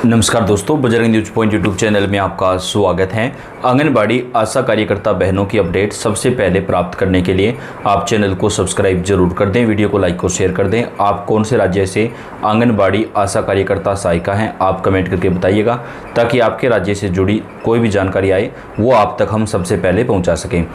नमस्कार दोस्तों, Bajrang news point YouTube channel में आपका स्वागत है। आंगनबाड़ी आशा कार्यकर्ता बहनों की अपडेट सबसे पहले प्राप्त करने के लिए आप चैनल को सब्सक्राइब जरूर कर दें, वीडियो को लाइक और शेयर कर दें। आप कौन से राज्य से आंगनबाड़ी आशा कार्यकर्ता सहायिका हैं, आप कमेंट करके बताइएगा, ताकि आपके राज्य से जुड़ी कोई भी जानकारी आए वो आप तक हम सबसे पहले पहुँचा सकें।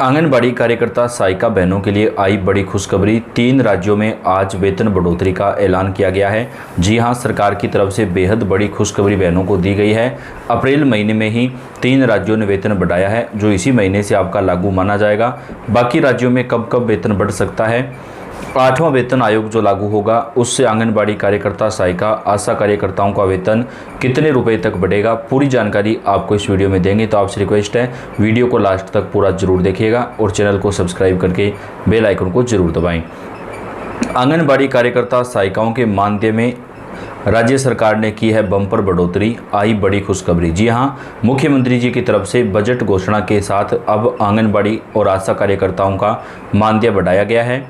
आंगनबाड़ी कार्यकर्ता सहायिका बहनों के लिए आई बड़ी खुशखबरी। 3 राज्यों में आज वेतन बढ़ोतरी का ऐलान किया गया है। जी हां, सरकार की तरफ से बेहद बड़ी खुशखबरी बहनों को दी गई है। अप्रैल महीने में ही 3 राज्यों ने वेतन बढ़ाया है, जो इसी महीने से आपका लागू माना जाएगा। बाकी राज्यों में कब कब वेतन बढ़ सकता है। 8वां वेतन आयोग जो लागू होगा, उससे आंगनबाड़ी कार्यकर्ता सहायिका आशा कार्यकर्ताओं का वेतन कितने रुपए तक बढ़ेगा, पूरी जानकारी आपको इस वीडियो में देंगे। तो आपसे रिक्वेस्ट है, वीडियो को लास्ट तक पूरा जरूर देखिएगा और चैनल को सब्सक्राइब करके बेल आइकन को जरूर दबाएं। आंगनबाड़ी कार्यकर्ता सहायिकाओं के मानदेय में राज्य सरकार ने की है बम्पर बढ़ोतरी। आई बड़ी खुशखबरी। जी हां, मुख्यमंत्री जी की तरफ से बजट घोषणा के साथ अब आंगनबाड़ी और आशा कार्यकर्ताओं का मानदेय बढ़ाया गया है।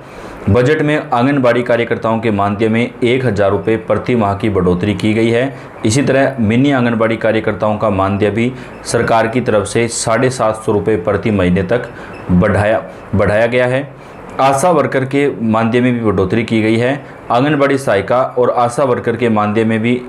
बजट में आंगनबाड़ी कार्यकर्ताओं के मानदेय में 1000 रुपये प्रति माह की बढ़ोतरी की गई है। इसी तरह मिनी आंगनबाड़ी कार्यकर्ताओं का मानदेय भी सरकार की तरफ से 750 रुपये प्रति महीने तक बढ़ाया गया है। आशा वर्कर के मानदेय में भी बढ़ोतरी की गई है। आंगनबाड़ी सहायिका और आशा वर्कर के मानदेय में भी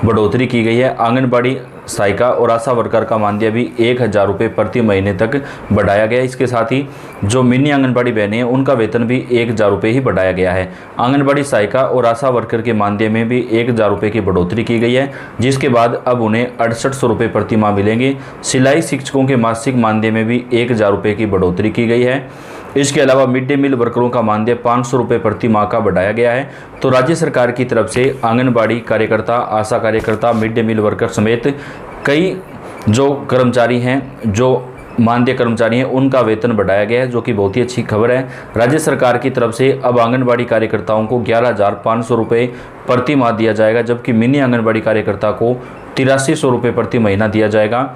बढ़ोतरी की गई है। आंगनबाड़ी सहायिका और आशा वर्कर का मानदेय भी 1000 रुपये प्रति महीने तक बढ़ाया गया है। इसके साथ ही जो मिनी आंगनबाड़ी बहनें हैं, उनका वेतन भी 1000 रुपये ही बढ़ाया गया है। आंगनबाड़ी सहायिका और आशा वर्कर के मानदेय में भी 1000 रुपये की बढ़ोतरी की गई है, जिसके बाद अब उन्हें 6800 रुपये प्रति माह मिलेंगे। सिलाई शिक्षकों के मासिक मानदेय में भी 1000 रुपये की बढ़ोतरी की गई है। इसके अलावा मिड डे मील वर्करों का मानदेय 500 रुपये प्रति माह का बढ़ाया गया है। तो राज्य सरकार की तरफ से आंगनबाड़ी कार्यकर्ता, आशा कार्यकर्ता, मिड डे मील वर्कर समेत कई जो कर्मचारी हैं, जो मानदेय कर्मचारी हैं, उनका वेतन बढ़ाया गया है, जो कि बहुत ही अच्छी खबर है। राज्य सरकार की तरफ से अब आंगनबाड़ी कार्यकर्ताओं को 11,500 रुपये प्रति माह दिया जाएगा, जबकि मिनी आंगनबाड़ी कार्यकर्ता को 8300 रुपये प्रति महीना दिया जाएगा।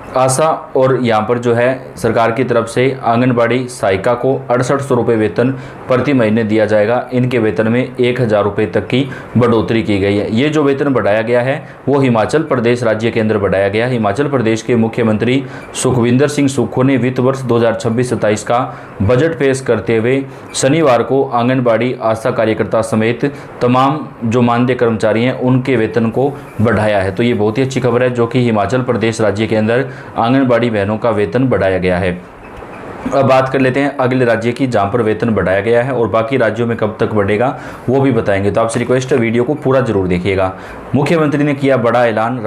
आशा और यहाँ पर जो है सरकार की तरफ से आंगनबाड़ी सहायिका को 6800 रुपये वेतन प्रति महीने दिया जाएगा। इनके वेतन में 1000 रुपये तक की बढ़ोतरी की गई है। ये जो वेतन बढ़ाया गया है वो हिमाचल प्रदेश राज्य के अंदर बढ़ाया गया है। हिमाचल प्रदेश के मुख्यमंत्री सुखविंदर सिंह सुक्खू ने वित्त वर्ष 2026-27 का बजट पेश करते हुए शनिवार को आंगनबाड़ी आशा कार्यकर्ता समेत तमाम जो मानदेय कर्मचारी हैं उनके वेतन को बढ़ाया है। तो ये बहुत ही अच्छी खबर है, जो कि हिमाचल प्रदेश राज्य के अंदर आंगनबाड़ी बहनों का वेतन बढ़ाया गया है। अब बात कर लेते हैं अगले राज्य की, जहां पर वेतन बढ़ाया गया है और बाकी राज्यों में कब तक बढ़ेगा वो भी बताएंगे। तो आपसे रिक्वेस्ट है, वीडियो को पूरा जरूर देखिएगा। मुख्यमंत्री ने किया बड़ा ऐलान।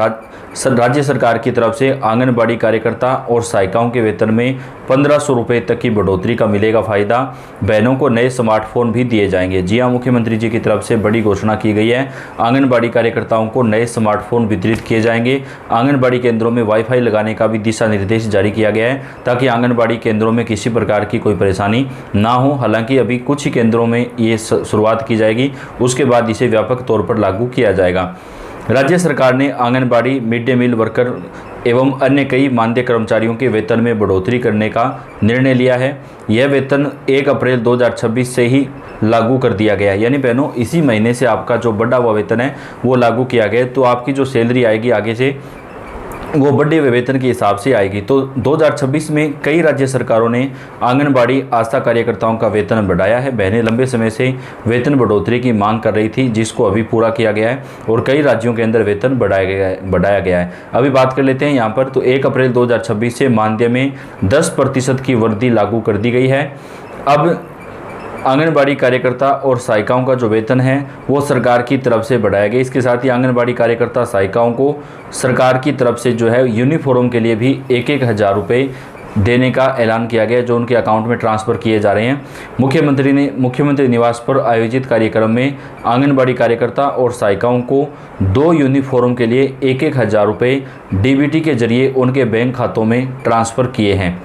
राज्य सरकार की तरफ से आंगनबाड़ी कार्यकर्ता और सहायिकाओं के वेतन में 1500 रुपये तक की बढ़ोतरी का मिलेगा फायदा। बहनों को नए स्मार्टफोन भी दिए जाएंगे। जी हां, मुख्यमंत्री जी की तरफ से बड़ी घोषणा की गई है। आंगनबाड़ी कार्यकर्ताओं को नए स्मार्टफोन वितरित किए जाएंगे। आंगनबाड़ी केंद्रों में वाईफाई लगाने का भी दिशा निर्देश जारी किया गया है, ताकि आंगनबाड़ी केंद्रों में किसी प्रकार की कोई परेशानी ना हो। हालांकि अभी कुछ ही केंद्रों में ये शुरुआत की जाएगी, उसके बाद इसे व्यापक तौर पर लागू किया जाएगा। राज्य सरकार ने anganwadi, mid day meal worker एवं अन्य कई मानदेय कर्मचारियों के वेतन में बढ़ोतरी करने का निर्णय लिया है। यह वेतन 1 अप्रैल 2026 से ही लागू कर दिया गया है। यानी बहनों, इसी महीने से आपका जो बढ़ा हुआ वेतन है वो लागू किया गया है। तो आपकी जो सैलरी आएगी आगे से वो बढ़े हुए वेतन के हिसाब से आएगी। तो 2026 में कई राज्य सरकारों ने आंगनबाड़ी आशा कार्यकर्ताओं का वेतन बढ़ाया है। बहनें लंबे समय से वेतन बढ़ोतरी की मांग कर रही थी, जिसको अभी पूरा किया गया है और कई राज्यों के अंदर वेतन बढ़ाया गया है। अभी बात कर लेते हैं यहाँ पर। तो 1 अप्रैल 2026 से मानदेय में 10% की वृद्धि लागू कर दी गई है। अब आंगनबाड़ी कार्यकर्ता और सहायिकाओं का जो वेतन है वो सरकार की तरफ से बढ़ाया गया। इसके साथ ही आंगनबाड़ी कार्यकर्ता सहायिकाओं को सरकार की तरफ से जो है यूनिफॉर्म के लिए भी 1000 रुपये देने का ऐलान किया गया, जो उनके अकाउंट में ट्रांसफ़र किए जा रहे हैं। मुख्यमंत्री ने मुख्यमंत्री निवास पर आयोजित कार्यक्रम में आंगनबाड़ी कार्यकर्ता और सहायिकाओं को 2 यूनिफॉर्म के लिए 1000 रुपये डीबीटी के जरिए उनके बैंक खातों में ट्रांसफ़र किए हैं।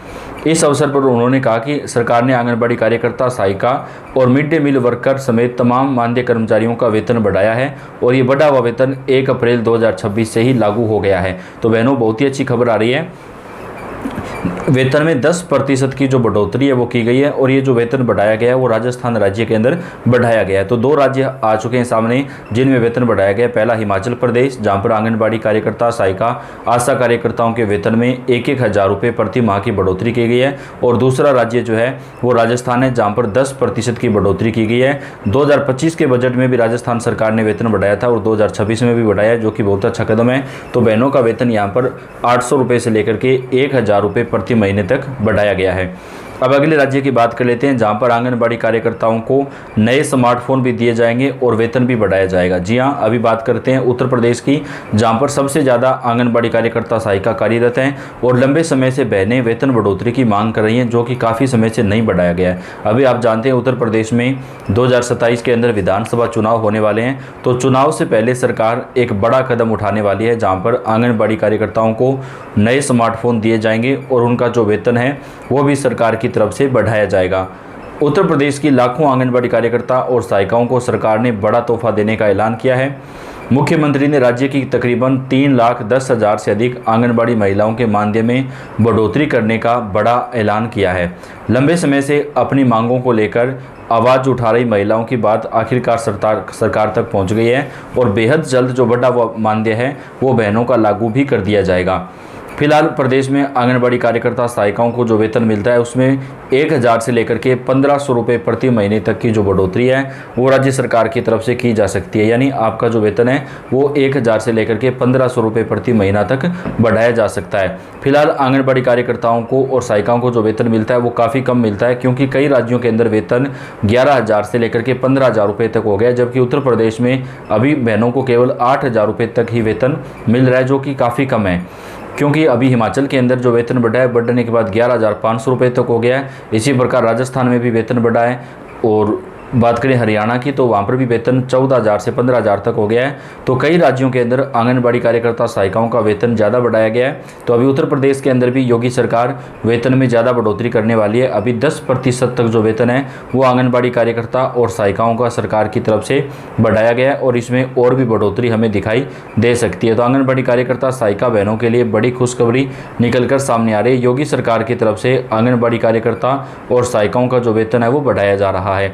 इस अवसर पर उन्होंने कहा कि सरकार ने आंगनबाड़ी कार्यकर्ता, सहायिका और मिड डे मील वर्कर समेत तमाम मानदेय कर्मचारियों का वेतन बढ़ाया है और ये बढ़ा हुआ वेतन 1 अप्रैल 2026 से ही लागू हो गया है। तो बहनों, बहुत ही अच्छी खबर आ रही है। वेतन में 10% की जो बढ़ोतरी है वो की गई है और ये जो वेतन बढ़ाया गया है वो राजस्थान राज्य के अंदर बढ़ाया गया है। तो 2 राज्य आ चुके हैं सामने जिनमें वेतन बढ़ाया गया है। पहला हिमाचल प्रदेश, जहाँ पर आंगनबाड़ी कार्यकर्ता, सहायिका, आशा कार्यकर्ताओं के वेतन में 1,000 रुपये प्रति माह की बढ़ोतरी की गई है। और दूसरा राज्य जो है वो राजस्थान है, जहाँ पर 10% की बढ़ोतरी की गई है। 2025 के बजट में भी राजस्थान सरकार ने वेतन बढ़ाया था और 2026 में भी बढ़ाया है, जो कि बहुत अच्छा कदम है। तो बहनों का वेतन यहाँ पर 800 रुपये से लेकर के 1,000 रुपये प्रति महीने तक बढ़ाया गया है। अब अगले राज्य की बात कर लेते हैं, जहां पर आंगनबाड़ी कार्यकर्ताओं को नए स्मार्टफोन भी दिए जाएंगे और वेतन भी बढ़ाया जाएगा। जी हां, अभी बात करते हैं उत्तर प्रदेश की, जहां पर सबसे ज़्यादा आंगनबाड़ी कार्यकर्ता, सहायिका कार्यरत हैं और लंबे समय से बहनें वेतन बढ़ोतरी की मांग कर रही हैं, जो कि काफ़ी समय से नहीं बढ़ाया गया है। अभी आप जानते हैं उत्तर प्रदेश में 2027 के अंदर विधानसभा चुनाव होने वाले हैं। तो चुनाव से पहले सरकार एक बड़ा कदम उठाने वाली है, जहाँ पर आंगनबाड़ी कार्यकर्ताओं को नए स्मार्टफोन दिए जाएंगे और उनका जो वेतन है वो भी सरकार की तरफ से बढ़ाया जाएगा। उत्तर प्रदेश की लाखों आंगनबाड़ी कार्यकर्ता और सहायिकाओं को सरकार ने बड़ा तोहफा देने का ऐलान किया है। मुख्यमंत्री ने राज्य की तकरीबन 3,10,000 से अधिक आंगनबाड़ी महिलाओं के मानदेय में बढ़ोतरी करने का बड़ा ऐलान किया है। लंबे समय से अपनी मांगों को लेकर आवाज़ उठा रही महिलाओं की बात आखिरकार सरकार तक पहुंच गई है और बेहद जल्द जो बढ़ा मानदेय है वो बहनों का लागू भी कर दिया जाएगा। फिलहाल प्रदेश में आंगनबाड़ी कार्यकर्ता, सहायिकाओं को जो वेतन मिलता है उसमें 1,000 से लेकर के 1,500 रुपये प्रति महीने तक की जो बढ़ोतरी है वो राज्य सरकार की तरफ से की जा सकती है। यानी आपका जो वेतन है वो 1,000 से लेकर के 1,500 रुपये प्रति महीना तक बढ़ाया जा सकता है। फिलहाल आंगनबाड़ी कार्यकर्ताओं को और सहायिकाओं को जो वेतन मिलता है वो काफ़ी कम मिलता है, क्योंकि कई राज्यों के अंदर वेतन 11,000 से लेकर के 15,000 रुपये तक हो गया, जबकि उत्तर प्रदेश में अभी बहनों को केवल 8,000 रुपये तक ही वेतन मिल रहा है, जो कि काफ़ी कम है। क्योंकि अभी हिमाचल के अंदर जो वेतन बढ़ा है, बढ़ने के बाद 11,500 रुपये तक हो गया है। इसी प्रकार राजस्थान में भी वेतन बढ़ा है और बात करें हरियाणा की तो वहाँ पर भी वेतन 14,000 से 15,000 तक हो गया है। तो कई राज्यों के अंदर आंगनबाड़ी कार्यकर्ता, सहायिकाओं का वेतन ज़्यादा बढ़ाया गया है। तो अभी उत्तर प्रदेश के अंदर भी योगी सरकार वेतन में ज़्यादा बढ़ोतरी करने वाली है। अभी 10% तक जो वेतन है वो आंगनबाड़ी कार्यकर्ता और सहायिकाओं का सरकार की तरफ से बढ़ाया गया है और इसमें और भी बढ़ोतरी हमें दिखाई दे सकती है। तो आंगनबाड़ी कार्यकर्ता, सहायिका बहनों के लिए बड़ी खुशखबरी निकल कर सामने आ रही है। योगी सरकार की तरफ से आंगनबाड़ी कार्यकर्ता और सहायिकाओं का जो वेतन है वो बढ़ाया जा रहा है।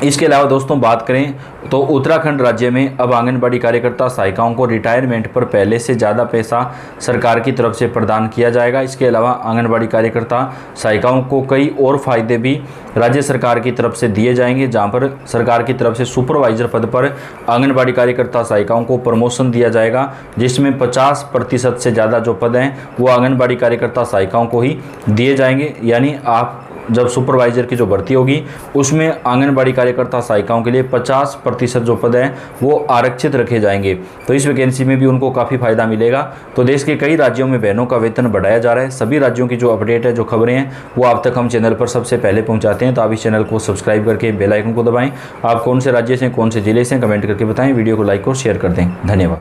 इसके अलावा दोस्तों बात करें तो उत्तराखंड राज्य में अब आंगनबाड़ी कार्यकर्ता, सहायिकाओं को रिटायरमेंट पर पहले से ज़्यादा पैसा सरकार की तरफ से प्रदान किया जाएगा। इसके अलावा आंगनबाड़ी कार्यकर्ता, सहायिकाओं को कई और फायदे भी राज्य सरकार की तरफ से दिए जाएंगे, जहां पर सरकार की तरफ से सुपरवाइजर पद पर आंगनबाड़ी कार्यकर्ता, सहायिकाओं को प्रमोशन दिया जाएगा, जिसमें 50% से ज़्यादा जो पद हैं वो आंगनबाड़ी कार्यकर्ता, सहायिकाओं को ही दिए जाएंगे। यानी आप जब सुपरवाइजर की जो भर्ती होगी उसमें आंगनबाड़ी कार्यकर्ता, सहायिकाओं के लिए 50% जो पद हैं वो आरक्षित रखे जाएंगे। तो इस वैकेंसी में भी उनको काफ़ी फायदा मिलेगा। तो देश के कई राज्यों में बहनों का वेतन बढ़ाया जा रहा है। सभी राज्यों की जो अपडेट है, जो खबरें हैं वो आप तक हम चैनल पर सबसे पहले पहुंचाते हैं। तो आप इस चैनल को सब्सक्राइब करके बेल आइकन को दबाएं। आप कौन से राज्य से, कौन से जिले से, कमेंट करके बताएं। वीडियो को लाइक और शेयर कर दें। धन्यवाद।